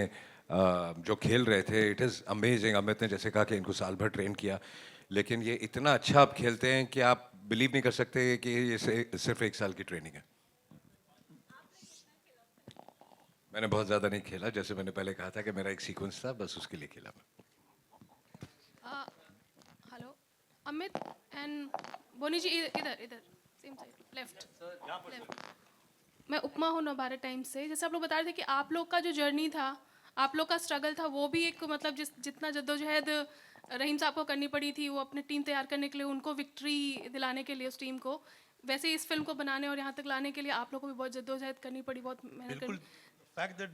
जो खेल रहे थे, it is amazing. अमित ने जैसे कहा कि इनको साल भर ट्रेन किया, लेकिन ये इतना अच्छा आप खेलते हैं कि आप बिलीव नहीं कर सकते कि ये सिर्फ 1 साल की ट्रेनिंग है. मैंने बहुत ज़्यादा नहीं खेला, जैसे मैंने पहले कहा था कि मेरा एक सीक्वेंस था, बस उसके लिए खेला मैं. हेलो अमित एंड बोनी जी, इधर सेम साइड लेफ्ट. मैं उपमा हूँ नवभारत टाइम्स से. जैसे आप लोग बता रहे थे कि आप लोग का जो जर्नी था, आप लोग का स्ट्रगल था, वो भी एक मतलब जितना जद्दोजहद रहीम साहब को करनी पड़ी थी, वो अपनी टीम तैयार करने के लिए, उनको विक्ट्री दिलाने के लिए उस टीम को, वैसे इस फिल्म को बनाने और यहाँ तक लाने के लिए आप लोगों को भी बहुत जद्दोजहद करनी पड़ी, बहुत मेहनत बिल्कुल करनी। fact that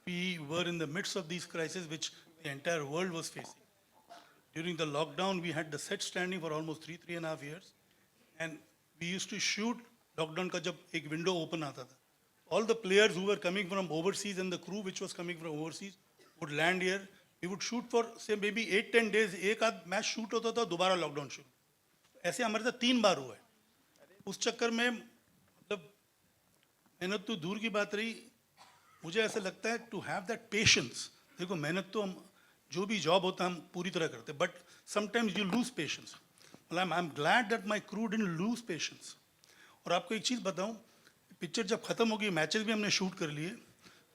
we were in the midst of these crises which the entire world was facing. During the lockdown, we had the set standing for almost 3.5 years, and we used to shoot lockdown का जब एक window open आता था. All the players who were coming from overseas and the crew which was coming from overseas would land here. We would shoot for say maybe 8-10 days. एक आध मैच शूट होता था, दोबारा लॉकडाउन शुरू. ऐसे हमारे साथ 3 बार हुआ है. उस चक्कर में मतलब मेहनत तो दूर की बात रही. मुझे ऐसा लगता है टू हैव दैट पेशेंस. देखो मेहनत तो हम जो भी जॉब होता है हम पूरी तरह करते हैं, but sometimes you lose patience. मतलब I am glad that my crew didn't lose patience. और आपको एक चीज़ बताऊं, पिक्चर जब ख़त्म हो गई, मैचेस भी हमने शूट कर लिए,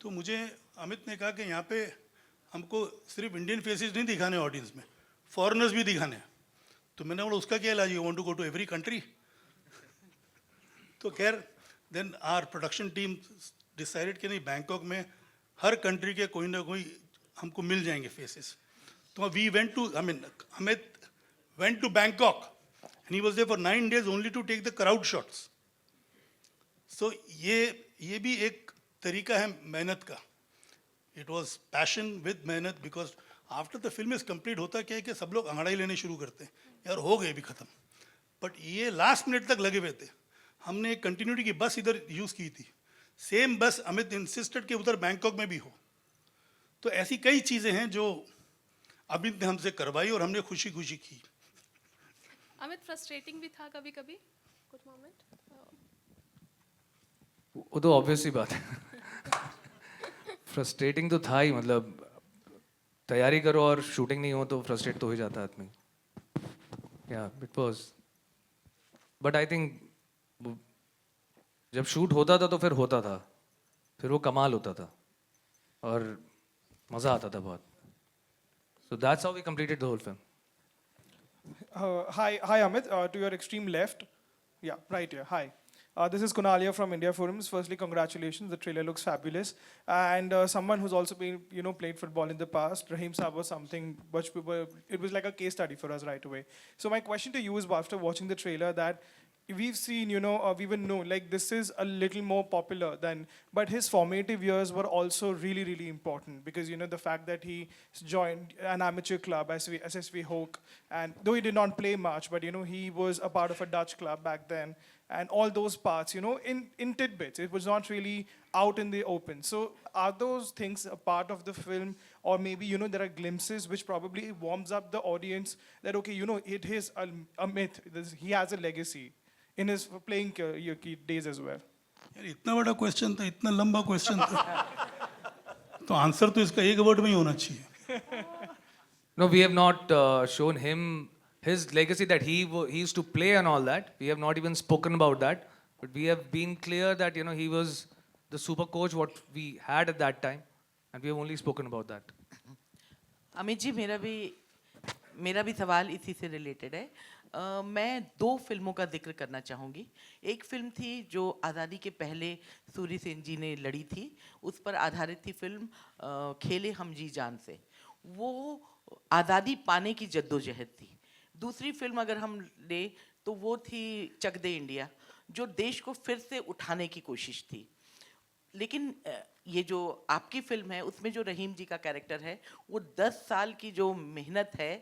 तो मुझे अमित ने कहा कि यहाँ पे हमको सिर्फ इंडियन फेसेस नहीं दिखाने ऑडियंस में, फॉरेनर्स भी दिखाने हैं. तो मैंने बोला उसका क्या इलाज, you want to go to every country. तो खैर then our production team decided कि नहीं, बैंकॉक में हर कंट्री के कोई ना कोई हमको मिल जाएंगे फेसेस. तो we went to Amit went to Bangkok and he was there for 9 days only to take the crowd shots. So ये भी एक तरीका है मेहनत का. इट वॉज पैशन विद मेहनत, because after the film is complete होता क्या है कि सब लोग अंगड़ाई लेने शुरू करते हैं, यार हो गए भी ख़त्म. बट ये लास्ट मिनट तक लगे हुए थे. हमने एक कंटिन्यूटी की बस इधर यूज़ की थी, सेम बस अमित इंसिस्टेड के उधर बैंकॉक में भी हो. तो ऐसी कई चीज़ें हैं जो अमित ने हमसे करवाई और हमने खुशी खुशी की. अमित फ्रस्ट्रेटिंग भी था कभी कभी कुछ मोमेंट? वो तो ऑब्वियस ही बात है. फ्रस्ट्रेटिंग तो था ही, मतलब तैयारी करो और शूटिंग नहीं हो तो फ्रस्ट्रेट तो हो ही जाता है आदमी. या it was, but I think जब शूट होता था तो फिर होता था, फिर वो कमाल होता था और मज़ा आता था बहुत. So that's how we completed the whole film. Hi, Amit. To your extreme left. Yeah, right here. Hi. This is Kunalia from India Forums. Firstly, congratulations. The trailer looks fabulous. And someone who's also been, played football in the past, Raheem Saab was something which it was like a case study for us right away. So my question to you is, after watching the trailer, that we've seen, we even know, like this is a little more popular than, but his formative years were also really, really important because, the fact that he joined an amateur club, SSV Hoek, and though he did not play much, but, he was a part of a Dutch club back then, and all those parts, in tidbits. It was not really out in the open. So are those things a part of the film, or maybe, there are glimpses which probably warms up the audience that, okay, it is a myth, he has a legacy in his playing days as well? यार इतना बड़ा क्वेश्चन था, इतना लंबा क्वेश्चन था, तो आंसर तो इसका एक वर्ड में ही होना चाहिए. No, we have not shown him his legacy that he used to play and all that. We have not even spoken about that. But we have been clear that he was the super coach what we had at that time, and we have only spoken about that. Amit ji, मेरा भी सवाल इसी से रिलेटेड है. मैं 2 फिल्मों का जिक्र करना चाहूँगी. एक फिल्म थी जो आज़ादी के पहले सूरी सेन जी ने लड़ी थी, उस पर आधारित थी फिल्म खेले हम जी जान से. वो आज़ादी पाने की जद्दोजहद थी. दूसरी फिल्म अगर हम ले तो वो थी चक दे इंडिया, जो देश को फिर से उठाने की कोशिश थी. लेकिन ये जो आपकी फिल्म है उसमें जो रहीम जी का कैरेक्टर है वो 10 साल की जो मेहनत है,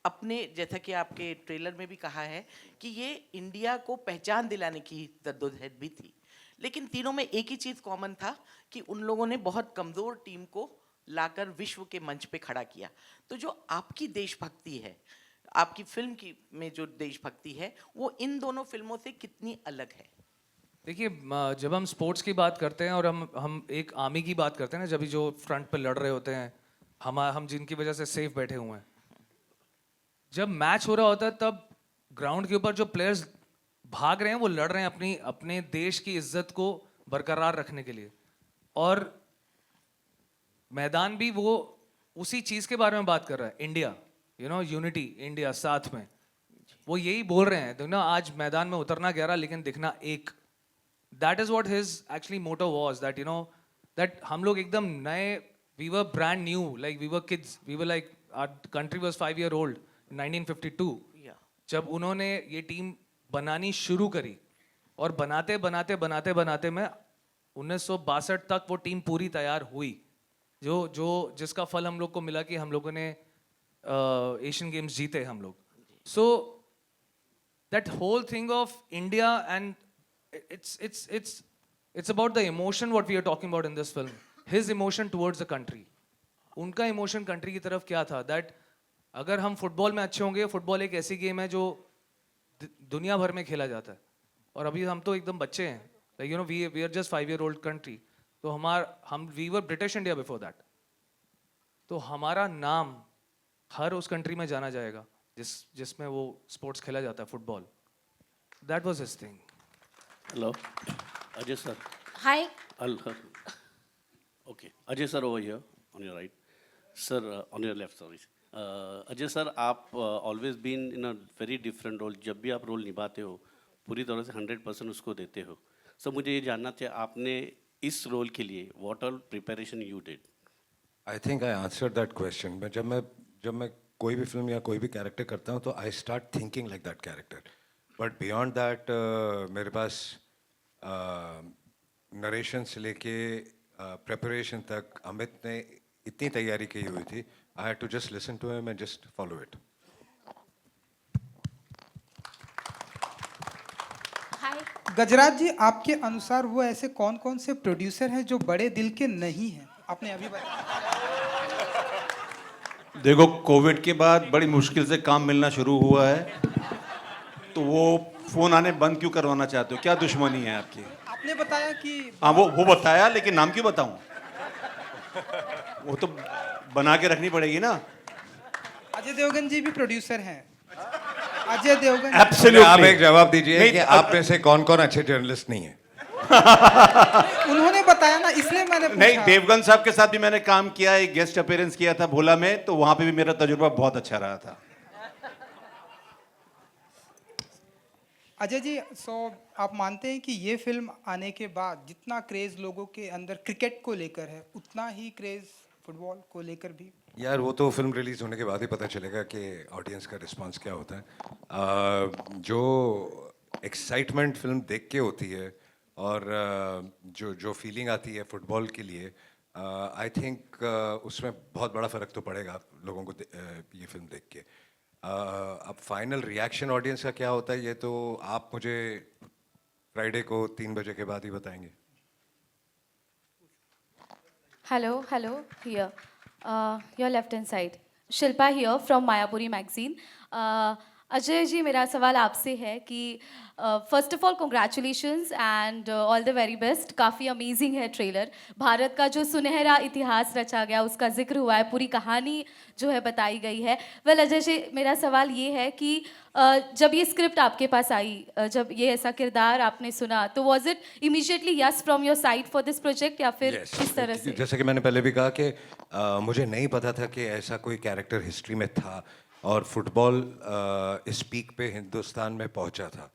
अपने जैसा कि आपके ट्रेलर में भी कहा है कि ये इंडिया को पहचान दिलाने की जद्दोजहद भी थी. लेकिन तीनों में एक ही चीज़ कॉमन था कि उन लोगों ने बहुत कमज़ोर टीम को लाकर विश्व के मंच पे खड़ा किया. तो जो आपकी देशभक्ति है, आपकी फिल्म की में जो देशभक्ति है, वो इन दोनों फिल्मों से कितनी अलग है? देखिए, जब हम स्पोर्ट्स की बात करते हैं और हम एक आर्मी की बात करते हैं ना, जब भी जो फ्रंट पे लड़ रहे होते हैं, हम जिनकी वजह से सेफ बैठे हुए हैं, जब मैच हो रहा होता है तब ग्राउंड के ऊपर जो प्लेयर्स भाग रहे हैं वो लड़ रहे हैं अपने देश की इज्जत को बरकरार रखने के लिए. और मैदान भी वो उसी चीज़ के बारे में बात कर रहा है. इंडिया, यूनिटी, इंडिया साथ में, वो यही बोल रहे हैं. आज मैदान में उतरना 11 लेकिन दिखना एक. That is what his actually motto was, that that हम लोग एकदम नए, we were brand new, like we were kids, we were like, our country was 5 year old in 1952. Yeah. जब उन्होंने ये टीम बनानी शुरू करी और बनाते बनाते बनाते बनाते मैं 1962 तक वो टीम पूरी तैयार हुई, जो जिसका फल हम लोग को मिला कि हम लोगों ने एशियन गेम्स जीते हम लोग. सो that whole thing of India, and it's about the emotion what we are talking about in this film. His emotion towards the country. उनका emotion country की तरफ क्या था? That अगर हम फुटबॉल में अच्छे होंगे, फुटबॉल एक ऐसी गेम है जो दुनिया भर में खेला जाता है. और अभी हम तो एकदम बच्चे हैं. Like you know, we are just 5-year-old country. तो we were British India before that. तो हमारा नाम हर उस कंट्री में जाना जाएगा जिसमें वो स्पोर्ट्स खेला जाता है, football. That was his thing. Hello Ajay sir. Hi. Okay, Ajay sir over here on your right. Sir, on your left, sorry. Ajay sir, आप always been in a very different role. जब भी आप रोल निभाते हो पूरी तरह से 100% उसको देते हो. सर मुझे ये जानना था आपने इस रोल के लिए what all preparation you did. I think I answer that question. जब मैं कोई भी फिल्म या कोई भी कैरेक्टर करता हूँ तो I start thinking like that character. But beyond that मेरे पास नरेशन से लेके प्रिपरेशन तक अमित ने इतनी तैयारी की हुई थी. I had to just listen to him and just follow it. Hi. Gajraj ji, आपके अनुसार वो ऐसे कौन कौन से प्रोड्यूसर हैं जो बड़े दिल के नहीं हैं? आपने अभी बताया. देखो, कोविड के बाद बड़ी मुश्किल से काम मिलना शुरू हुआ है, तो वो फोन आने बंद क्यों करवाना चाहते हो? क्या दुश्मनी है आपकी? आपने बताया कि हाँ, वो बताया, लेकिन नाम क्यों बताऊं? वो तो बना के रखनी पड़ेगी ना. अजय देवगन जी भी प्रोड्यूसर हैं. अजय देवगन. Absolutely. आप एक जवाब दीजिए नहीं, कि आप में से कौन कौन अच्छे जर्नलिस्ट नहीं है. उन्होंने बताया ना, इसलिए मैंने पूछा. नहीं, देवगन साहब के साथ भी मैंने काम किया, एक गेस्ट अपीयरेंस किया था भोला में, तो वहां पे भी मेरा तजुर्बा बहुत अच्छा रहा था. अजय जी, सो आप मानते हैं कि ये फिल्म आने के बाद जितना क्रेज लोगों के अंदर क्रिकेट को लेकर है, उतना ही क्रेज फुटबॉल को लेकर भी? यार वो तो फिल्म रिलीज होने के बाद ही पता चलेगा कि ऑडियंस का रिस्पांस क्या होता है. जो एक्साइटमेंट फिल्म देख के होती है और जो फीलिंग आती है फुटबॉल के लिए, आई थिंक उसमें बहुत बड़ा फ़र्क तो पड़ेगा लोगों को ये फिल्म देख के. अब फाइनल रिएक्शन ऑडियंस का क्या होता है ये तो आप मुझे फ्राइडे को 3 बजे के बाद ही बताएंगे. Hello, here. Your left hand side. Shilpa here from Mayapuri magazine. Ajay ji, मेरा सवाल आपसे है कि first of all congratulations and all the very best. काफ़ी अमेजिंग है ट्रेलर. भारत का जो सुनहरा इतिहास रचा गया उसका जिक्र हुआ है, पूरी कहानी जो है बताई गई है. वेल अजय जी, मेरा सवाल ये है कि जब ये स्क्रिप्ट आपके पास आई, जब ये ऐसा किरदार आपने सुना, तो was it immediately yes from your side for this project या फिर किस तरह से? जैसे कि मैंने पहले भी कहा कि मुझे नहीं पता था कि ऐसा कोई कैरेक्टर हिस्ट्री में था और फुटबॉल इस पीक पे हिंदुस्तान में पहुंचा था.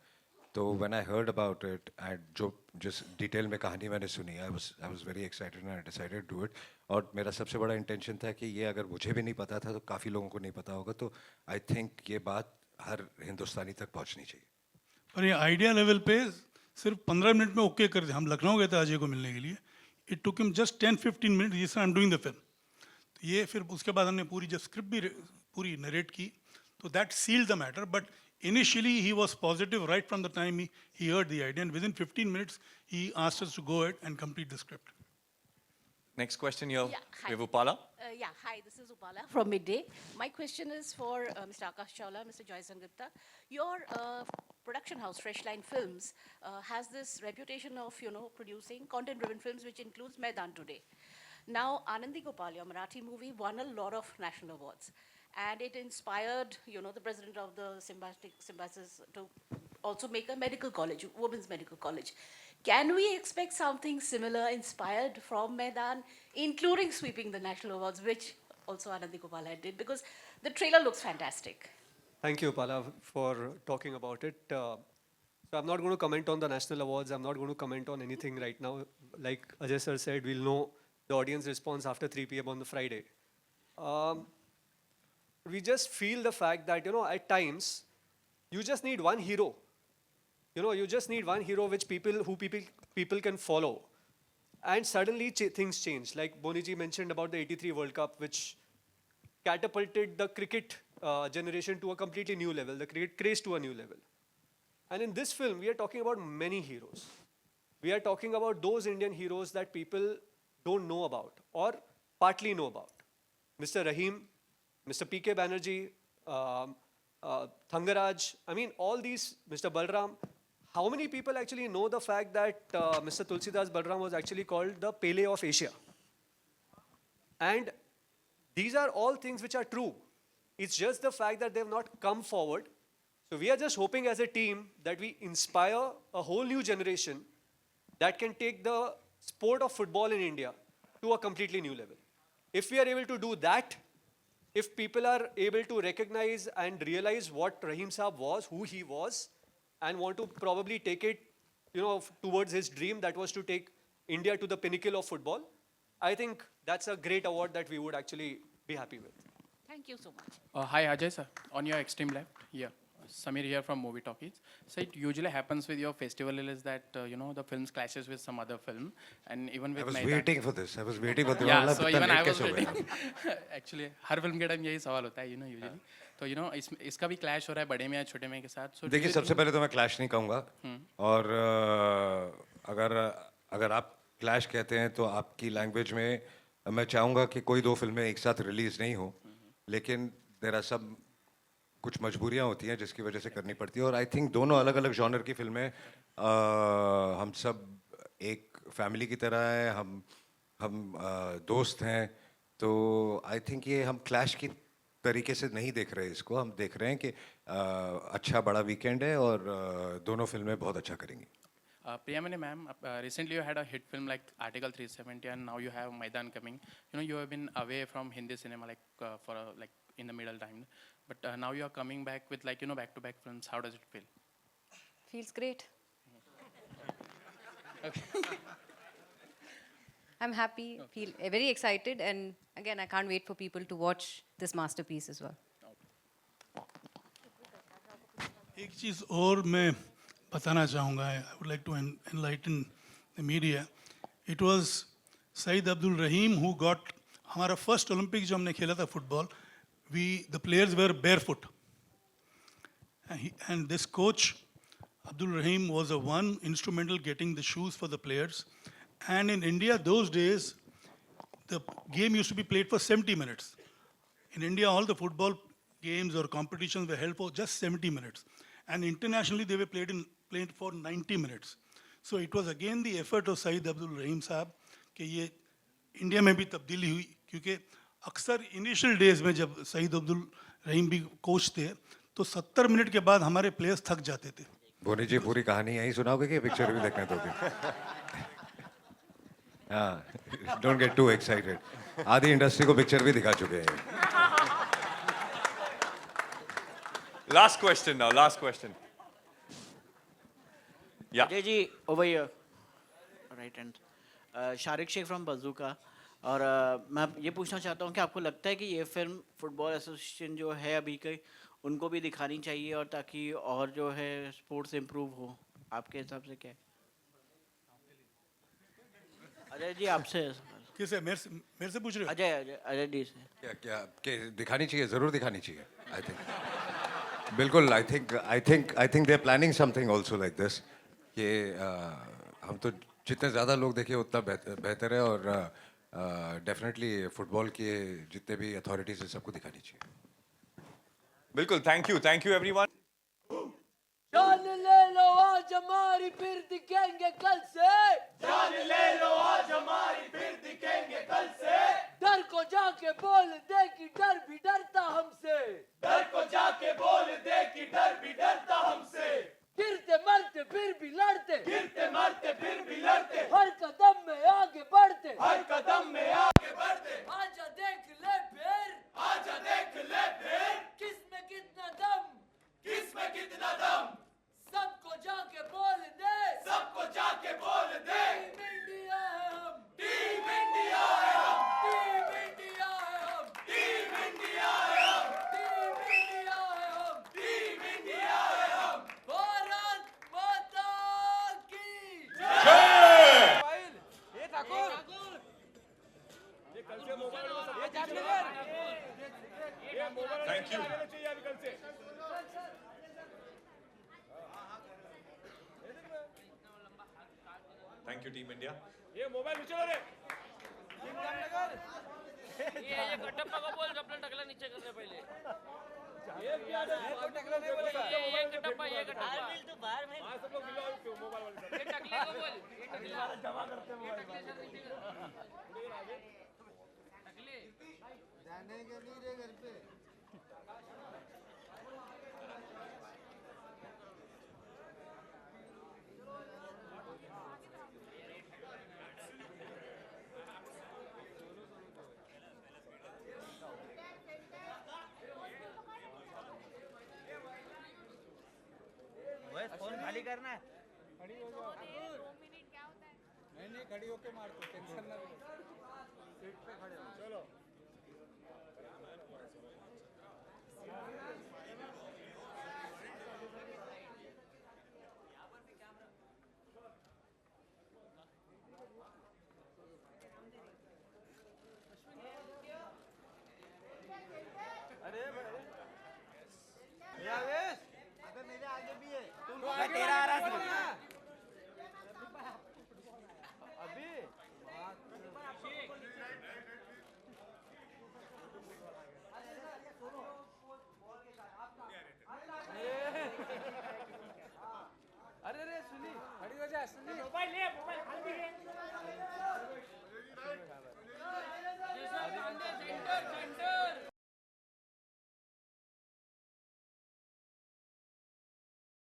तो when I heard about it and जिस डिटेल में कहानी मैंने सुनी, I was very excited and I decided to do it. और मेरा सबसे बड़ा इंटेंशन था कि ये अगर मुझे भी नहीं पता था तो काफ़ी लोगों को नहीं पता होगा. तो आई थिंक ये बात हर हिंदुस्तानी तक पहुंचनी चाहिए. और ये आइडिया लेवल पे सिर्फ 15 मिनट में ओके कर दिया. हम लखनऊ गए थे अजय को मिलने के लिए. It took him just 10-15 minute. जिस तरह I am doing the film. तो ये फिर उसके बाद हमने पूरी जब स्क्रिप्ट भी पूरी नरेट की, तो that sealed the matter. But initially he was positive right from the time he heard the idea, and within 15 minutes he asked us to go ahead and complete the script. Next question here. Yeah, hi. We have Upala. Hi, this is Upala from Midday. My question is for Mr. Akash Chawla, Mr. Joy Sangupta. Your production house, Freshline Films, has this reputation of, producing content-driven films, which includes Maidan Today. Now, Anandi Gopal, your Marathi movie, won a lot of national awards. And it inspired, the president of the Symbiosis to also make a medical college, women's medical college. Can we expect something similar inspired from Maidan, including sweeping the national awards, which also Anandi Gopala did? Because the trailer looks fantastic. Thank you, Pala, for talking about it. So I'm not going to comment on the national awards. I'm not going to comment on anything right now. Like Ajay sir said, we'll know the audience response after 3 p.m. on the Friday. We just feel the fact that, at times, you just need one hero You know, you just need one hero which people can follow. And suddenly things change. Like Boniji mentioned about the 83 World Cup, which catapulted the cricket generation to a completely new level, the cricket craze to a new level. And in this film, we are talking about many heroes. We are talking about those Indian heroes that people don't know about or partly know about. Mr. Rahim, Mr. P.K. Banerjee, Thangaraj, I mean, all these, Mr. Balram. How many people actually know the fact that Mr. Tulsidas Balram was actually called the Pele of Asia? And these are all things which are true. It's just the fact that they have not come forward. So we are just hoping as a team that we inspire a whole new generation that can take the sport of football in India to a completely new level. If we are able to do that, if people are able to recognize and realize what Rahim Saab was, who he was, and want to probably take it, you know, towards his dream that was to take India to the pinnacle of football, I think that's a great award that we would actually be happy with. Thank you so much. Hi Ajay sir, on your extreme left, here. Samir here from Movie Talkies. So it usually happens with your festival is that, you know, the films clashes with some other film. And even with I was Mehta- waiting for this. I was waiting for the Yeah, so even I was waiting. Actually, her film के टाइम यही सवाल होता है, you know, usually. तो you know, इसका भी clash हो रहा है बड़े में या छोटे में के साथ. So देखिए सबसे पहले तो मैं clash नहीं कहूँगा. और अगर आप clash कहते हैं तो आपकी language में मैं चाहूँगा कि कोई दो फिल्में एक साथ release नहीं हो. लेकिन there are some कुछ मजबूरियाँ होती हैं जिसकी वजह से करनी पड़ती है और आई थिंक दोनों अलग अलग जॉनर की फिल्में हम सब एक फैमिली की तरह हैं हम दोस्त हैं तो आई थिंक ये हम क्लैश की तरीके से नहीं देख रहे इसको हम देख रहे हैं कि अच्छा बड़ा वीकेंड है और दोनों फिल्में बहुत अच्छा करेंगी. Priyamani ma'am, recently you had a hit film like Article 370 and now you have Maidan coming. You know, you have been away from Hindi cinema like for like in the middle time. But now you are coming back with like, you know, back-to-back films. How does it feel? Feels great. Okay. I'm happy, feel very excited, and again, I can't wait for people to watch this masterpiece as well. एक चीज़ और मैं बताना चाहूँगा. I would like to enlighten the media. It was Saeed Abdul Rahim who got हमारा first Olympic जो हमने खेला था football. The players were barefoot. And this coach, Abdul Rahim, was the one instrumental getting the shoes for the players. And in India, those days, the game used to be played for 70 minutes. In India, all the football games or competitions were held for just 70 minutes. And internationally, they were played for 90 minutes. So it was again the effort of Saeed Abdul Rahim Saab कि ये इंडिया में भी तब्दीली हुई क्योंकि अक्सर इनिशियल डेज में जब सईद अब्दुल रहीम भी कोच थे तो 70 मिनट के बाद हमारे प्लेयर्स थक जाते थे. बोनी जी पूरी कहानी यही सुनाओगे कि पिक्चर भी देखना दोगे? हाँ, डोंट गेट टू एक्साइटेड. आधी इंडस्ट्री को पिक्चर भी दिखा चुके हैं. Last question now, last question. Yeah. Ajay ji, over here. Right hand. Sharik Sheikh from Bazooka. और मैं ये पूछना चाहता हूँ कि आपको लगता है कि ये फिल्म फुटबॉल एसोसिएशन जो है अभी के उनको भी दिखानी चाहिए और ताकि और जो है स्पोर्ट्स इम्प्रूव हो, आपके हिसाब से क्या है? अजय जी आपसे किसे मेरे से पूछ रहे हो? अजय जी से क्या दिखानी चाहिए, जरूर दिखानी चाहिए. आई थिंक बिल्कुल. I think they are planning something also like this कि हम तो जितने ज़्यादा लोग देखें उतना बेहतर है और डेफिनेटली फुटबॉल के जितने भी अथॉरिटीज हैं सबको दिखानी चाहिए. बिल्कुल. Thank you everyone. जान ले लो आज हमारी फिर दिखेंगे कल से. जान ले लो आज हमारी फिर दिखेंगे कल से. डर को जाके बोल दे कि डर भी डरता हमसे. डर को जाके बोल दे कि डर भी डरता हमसे. गिरते मरते फिर भी लड़ते. गिरते मरते फिर भी लड़ते. हर कदम में आगे बढ़ते. हर कदम में आगे बढ़ते. आजा देख ले फिर. आजा देख ले फिर. किसमें कितना दम. किसमें कितना दम. सबको जाके बोल दे. सबको जाके बोल दे. टीम इंडिया है हम. टीम इंडिया है हम. टीम इंडिया है हम. टीम इंडिया है हम. टीम इंडिया है हम. Team India thank you team India. ये मोबाइल उचलो रे ये कटप्पा को बोल अपना टकला नीचे कर ले पहले ये क्या टकला नहीं बोलेगा ये कटप्पा बाहर तो बाहर में सब लोग मिलो क्यों मोबाइल वाले ये टकले को बोल ये टकले जमा करते हैं मोबाइल टकले जाने के नहीं रे घर पे फोन खाली करना है खड़ी हो जाओ 2 मिनट क्या होता है नहीं खड़ी होके मार दो टेंशन ना लो सीट पे खड़े हो चलो